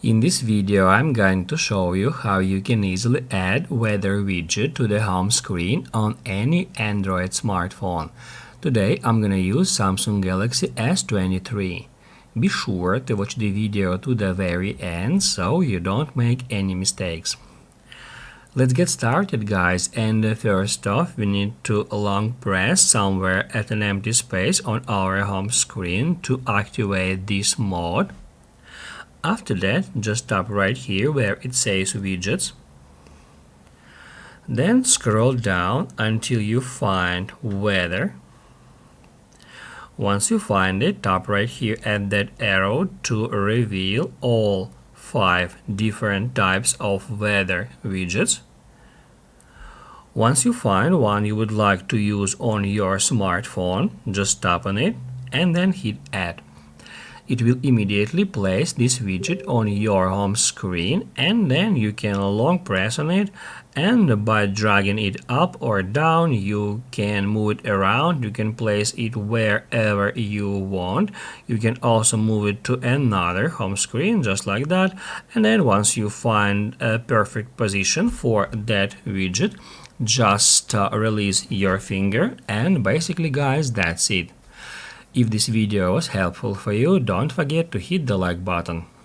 In this video, I'm going to show you how you can easily add weather widget to the home screen on any Android smartphone. Today, I'm gonna use Samsung Galaxy S23. Be sure to watch the video to the very end so you don't make any mistakes. Let's get started, guys, and first off we need to long press somewhere at an empty space on our home screen to activate this mode. After that, just tap right here where it says widgets. Then scroll down until you find weather. Once you find it, tap right here at that arrow to reveal all 5 different types of weather widgets. Once you find one you would like to use on your smartphone, just tap on it and then hit add. It will immediately place this widget on your home screen, and then you can long press on it, and by dragging it up or down you can move it around. You can place it wherever you want. You can also move it to another home screen just like that, and then once you find a perfect position for that widget, just release your finger, and basically, guys, that's it. If this video was helpful for you, don't forget to hit the like button.